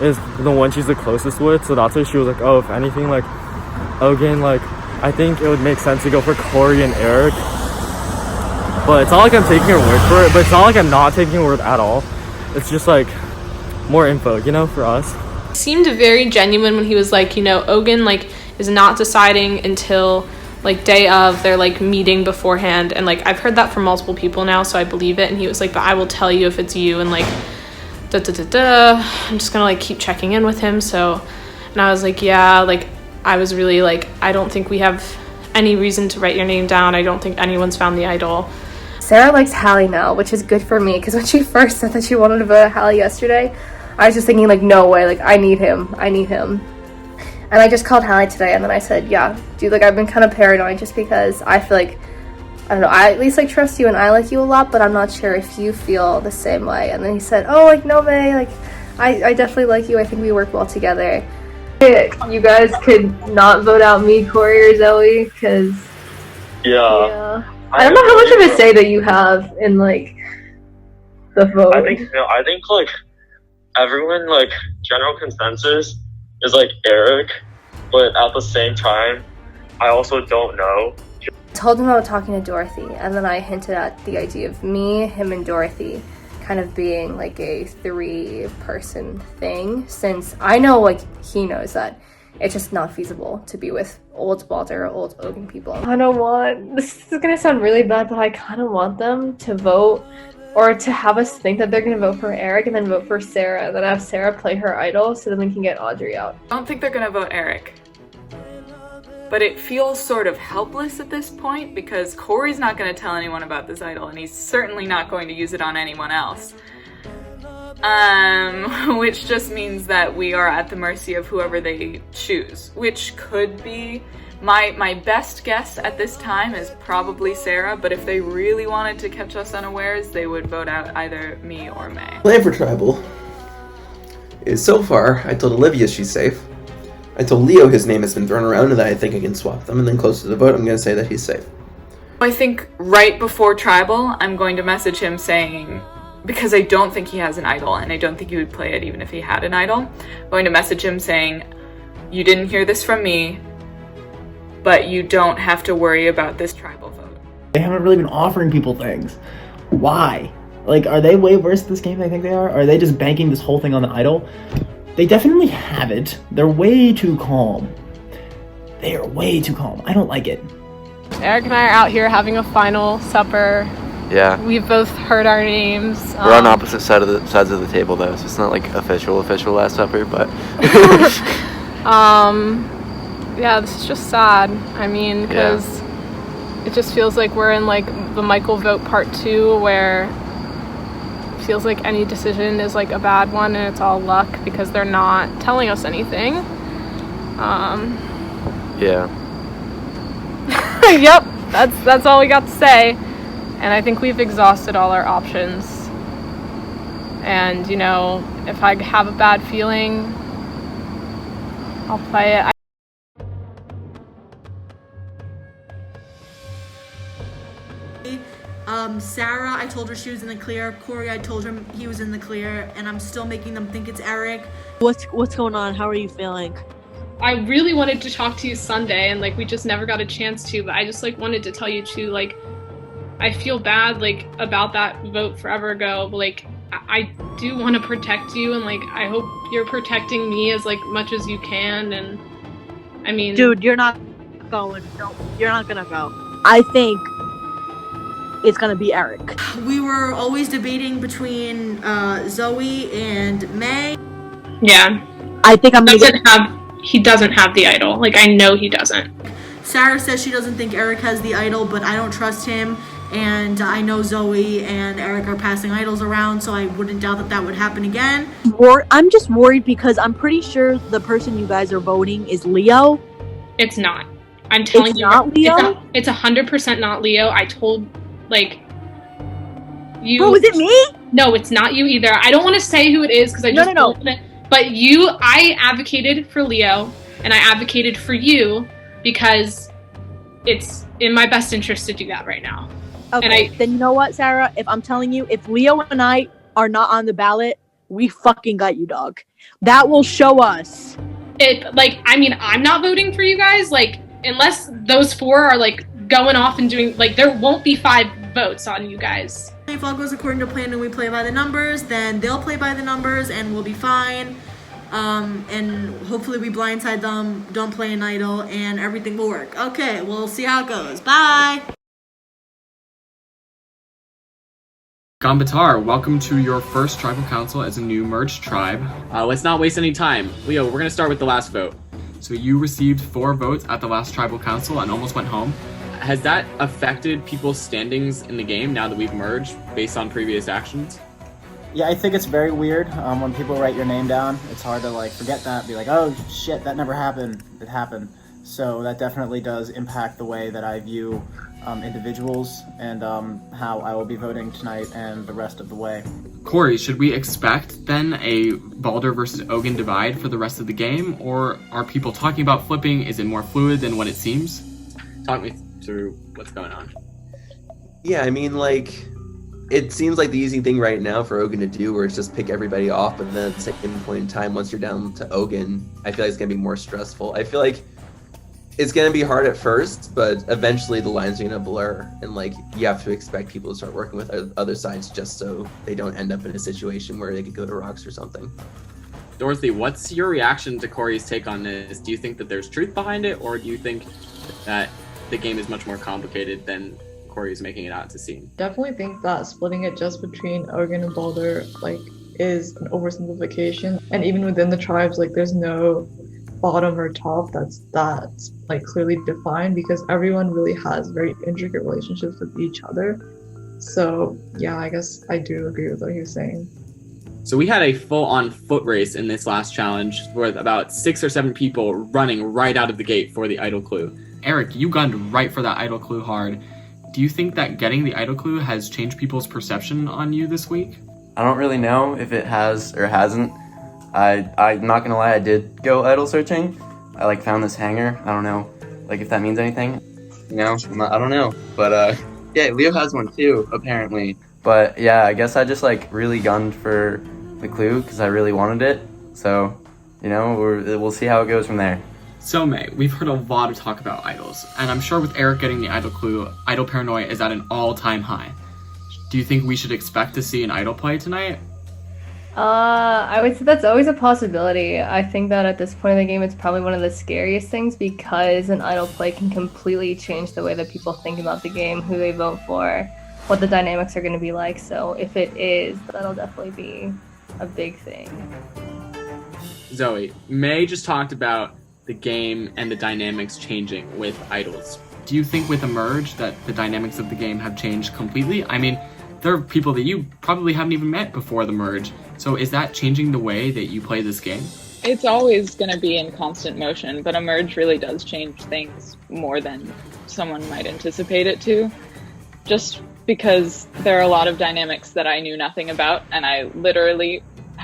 is the one she's the closest with, so that's why she was like, oh, if anything, like, Ogun, like, I think it would make sense to go for Corey and Eric. But it's not like I'm taking her word for it, but it's not like I'm not taking her word at all. It's just, like, more info, you know, for us. Seemed very genuine when he was like, you know, Ogun, like, is not deciding until, like, day of. They're, like, meeting beforehand. And, like, I've heard that from multiple people now, so I believe it. And he was like, but I will tell you if it's you. And, like, I'm just gonna, like, keep checking in with him. So, and I was like, yeah, like, I was really like, I don't think we have any reason to write your name down. I don't think anyone's found the idol. Sarah likes Hallie now, which is good for me, because when she first said that she wanted to vote at Hallie yesterday, I was just thinking, like, no way, like, I need him. And I just called Hallie today, and then I said, yeah, dude, like, I've been kind of paranoid just because I feel like, I don't know, I at least, like, trust you and I like you a lot, but I'm not sure if you feel the same way. And then he said, oh, like, no, May, like, I definitely like you. I think we work well together. You guys could not vote out me, Corey, or Zoe, because Yeah. I don't know how much of a say that you have in, like, the vote. I think like everyone, like, general consensus is like Eric, but at the same time, I also don't know. I told him about talking to Dorothy, and then I hinted at the idea of me, him, and Dorothy kind of being like a 3-person thing, since I know, like, he knows that it's just not feasible to be with old Baldr or old Ogun people. I don't want, this is gonna sound really bad, but I kind of want them to vote, or to have us think that they're gonna vote for Eric and then vote for Sarah, and then have Sarah play her idol so then we can get Audrey out. I don't think they're gonna vote Eric. But it feels sort of helpless at this point because Corey's not going to tell anyone about this idol and he's certainly not going to use it on anyone else. Which just means that we are at the mercy of whoever they choose, which could be, my best guess at this time is probably Sarah, but if they really wanted to catch us unawares, they would vote out either me or May. Plan for Tribal is, so far, I told Olivia she's safe. I told Leo his name has been thrown around and that I think I can swap them, and then close to the vote, I'm going to say that he's safe. I think right before Tribal, I'm going to message him saying, because I don't think he has an idol, and I don't think he would play it even if he had an idol, I'm going to message him saying, you didn't hear this from me, but you don't have to worry about this Tribal vote. They haven't really been offering people things. Why? Like, are they way worse at this game than I think they are? Or are they just banking this whole thing on the idol? They definitely have it. They're way too calm. They are way too calm. I don't like it. Eric and I are out here having a final supper. Yeah. We've both heard our names. We're on opposite sides of the table though, so it's not like official Last Supper, but yeah, this is just sad. I mean, because it just feels like we're in like the Michael vote part 2 where feels like any decision is like a bad one and it's all luck because they're not telling us anything. Yeah. Yep, that's all we got to say. And I think we've exhausted all our options. And, you know, if I have a bad feeling, I'll play it. Sarah, I told her she was in the clear. Corey, I told him he was in the clear, and I'm still making them think it's Eric. What's going on? How are you feeling? I really wanted to talk to you Sunday, and like we just never got a chance to, but I just like wanted to tell you too, like I feel bad like about that vote forever ago, but like I do want to protect you, and like I hope you're protecting me as like much as you can. And I mean, dude, you're not going. No, you're not gonna go. I think it's gonna be Eric. We were always debating between Zoe and May. yeah, I think I'm gonna he doesn't have the idol. Like I know he doesn't. Sarah says she doesn't think Eric has the idol, but I don't trust him. And I know Zoe and Eric are passing idols around, so I wouldn't doubt that that would happen again. I'm just worried because I'm pretty sure the person you guys are voting is Leo. It's not. I'm telling you, not Leo. It's 100% not Leo. I told like you. Oh, is it me? No, it's not you either. I don't want to say who it is because I just no. But I advocated for Leo, and I advocated for you because it's in my best interest to do that right now. Okay, then you know what, Sarah? If I'm telling you, if Leo and I are not on the ballot, we fucking got you, dog. That will show us. I'm not voting for you guys, like, unless those 4 are, like, going off and doing, like, there won't be 5 votes on you guys. If all goes according to plan and we play by the numbers, then they'll play by the numbers and we'll be fine. And hopefully we blindside them, don't play an idol, and everything will work. Okay, we'll see how it goes. Bye! Gambatar, welcome to your first tribal council as a new merged tribe. Let's not waste any time. Leo, we're gonna start with the last vote. So you received 4 votes at the last tribal council and almost went home. Has that affected people's standings in the game now that we've merged based on previous actions? Yeah, I think it's very weird when people write your name down. It's hard to like forget that, be like, oh shit, that never happened. It happened. So that definitely does impact the way that I view individuals and how I will be voting tonight and the rest of the way. Corey, should we expect then a Baldr versus Ogun divide for the rest of the game, or are people talking about flipping? Is it more fluid than what it seems? Talk me through what's going on. Yeah, I mean, like, it seems like the easy thing right now for Ogun to do, where it's just pick everybody off, but then at the same point in time, once you're down to Ogun, I feel like it's gonna be more stressful. I feel like it's gonna be hard at first, but eventually the lines are gonna blur, and like you have to expect people to start working with other sides just so they don't end up in a situation where they could go to rocks or something. Dorothy, what's your reaction to Corey's take on this? Do you think that there's truth behind it, or do you think that the game is much more complicated than Corey's making it out to seem? Definitely think that splitting it just between Ogun and Baldr like is an oversimplification, and even within the tribes, like there's no bottom or top that's like clearly defined, because everyone really has very intricate relationships with each other. So yeah, I guess I do agree with what he was saying. So we had a full-on foot race in this last challenge with about 6 or 7 people running right out of the gate for the idol clue. Eric, you gunned right for that idol clue hard. Do you think that getting the idol clue has changed people's perception on you this week? I don't really know if it has or hasn't. I'm not gonna lie, I did go idol searching. I like found this hanger. I don't know, like if that means anything. You know, I don't know. But yeah, Leo has one too, apparently. But yeah, I guess I just like really gunned for the clue because I really wanted it. So, you know, we'll see how it goes from there. So May, we've heard a lot of talk about idols, and I'm sure with Eric getting the idol clue, idol paranoia is at an all-time high. Do you think we should expect to see an idol play tonight? I would say that's always a possibility. I think that at this point in the game, it's probably one of the scariest things, because an idol play can completely change the way that people think about the game, who they vote for, what the dynamics are going to be like. So if it is, that'll definitely be a big thing. Zoe, May just talked about the game and the dynamics changing with idols. Do you think with a merge that the dynamics of the game have changed completely? I mean, there are people that you probably haven't even met before the merge. So is that changing the way that you play this game? It's always going to be in constant motion, but a merge really does change things more than someone might anticipate it to. Just because there are a lot of dynamics that I knew nothing about, and I literally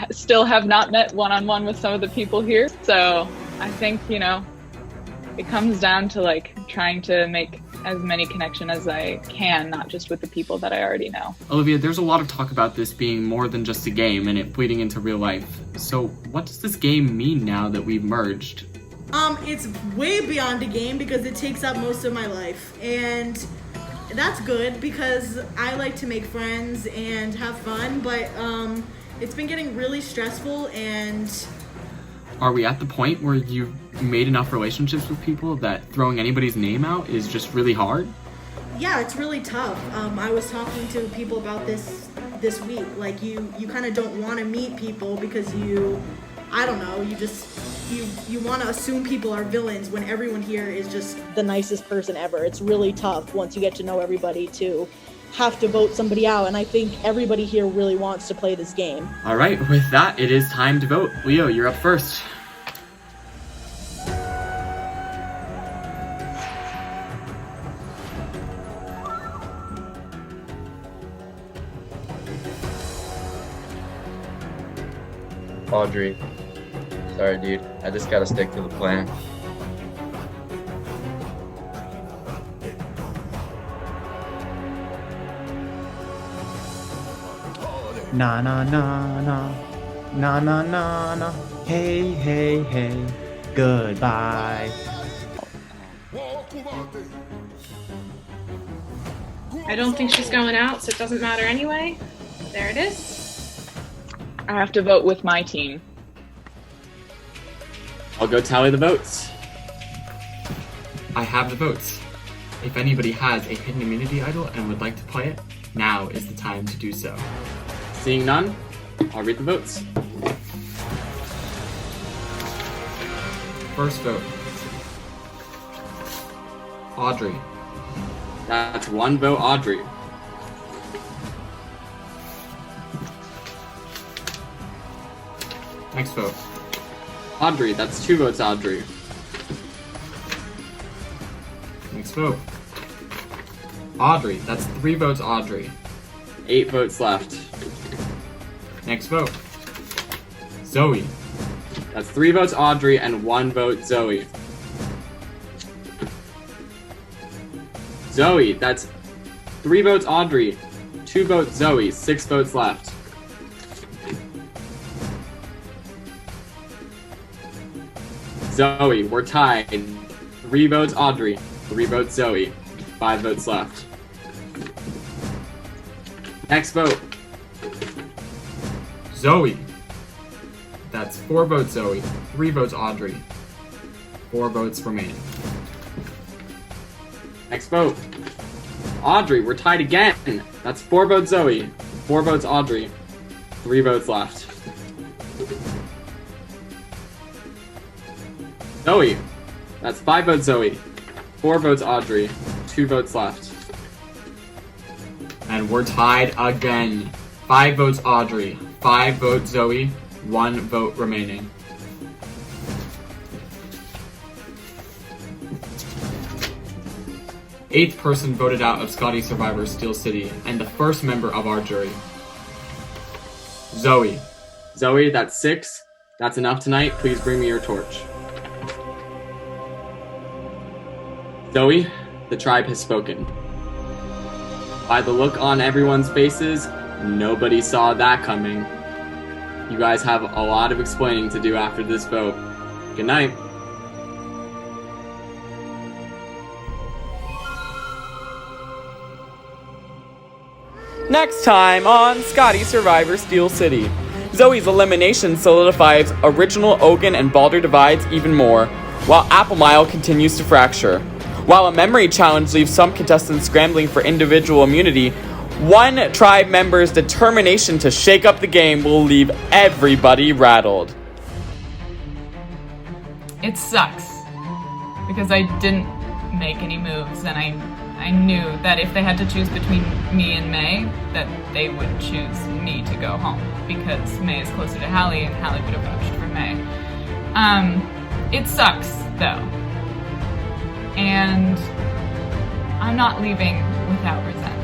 still have not met one-on-one with some of the people here. So I think, you know, it comes down to like trying to make as many connection as I can, not just with the people that I already know. Olivia, there's a lot of talk about this being more than just a game and it bleeding into real life. So what does this game mean now that we've merged? It's way beyond a game because it takes up most of my life, and that's good because I like to make friends and have fun, but it's been getting really stressful. And Are we at the point where you've made enough relationships with people that throwing anybody's name out is just really hard? yeah, it's really tough. I was talking to people about this week. Like, you kind of don't want to meet people because I don't know, you want to assume people are villains when everyone here is just the nicest person ever. It's really tough once you get to know everybody to have to vote somebody out, and I think everybody here really wants to play this game. All right, with that, it is time to vote. Leo, you're up first. Audrey. Sorry, dude. I just gotta stick to the plan. Na na na na. Na na na na. Hey, hey, hey. Goodbye. I don't think she's going out, so it doesn't matter anyway. There it is. I have to vote with my team. I'll go tally the votes. I have the votes. If anybody has a hidden immunity idol and would like to play it, now is the time to do so. Seeing none, I'll read the votes. First vote. Audrey. That's one vote, Audrey. Next vote. Audrey, that's 2 votes, Audrey. Next vote. Audrey, that's 3 votes, Audrey. 8 votes left. Next vote. Zoe. That's 3 votes, Audrey, and 1 vote, Zoe. Zoe, that's 3 votes, Audrey, 2 votes, Zoe, 6 votes left. Zoe, we're tied. 3 votes, Audrey, 3 votes, Zoe, 5 votes left. Next vote. Zoe. That's 4 votes, Zoe, 3 votes, Audrey, 4 votes remaining. Next vote. Audrey, we're tied again. That's 4 votes, Zoe, 4 votes, Audrey, 3 votes left. Zoe. That's 5 votes, Zoe, 4 votes, Audrey, 2 votes left. And we're tied again. 5 votes, Audrey, 5 votes, Zoe, 1 vote remaining. Eighth person voted out of Scotty Survivor Steel City, and the first member of our jury. Zoe. Zoe, that's 6. That's enough tonight. Please bring me your torch. Zoe, the tribe has spoken. By the look on everyone's faces, nobody saw that coming. You guys have a lot of explaining to do after this vote. Good night. Next time on Scotty Survivor Steel City. Zoe's elimination solidifies original Ogun and Baldr divides even more, while Apple Mile continues to fracture. While a memory challenge leaves some contestants scrambling for individual immunity, one tribe member's determination to shake up the game will leave everybody rattled. It sucks because I didn't make any moves, and I knew that if they had to choose between me and May, that they would choose me to go home because May is closer to Hallie, and Hallie would have vouched for May. It sucks though, and I'm not leaving without resentment.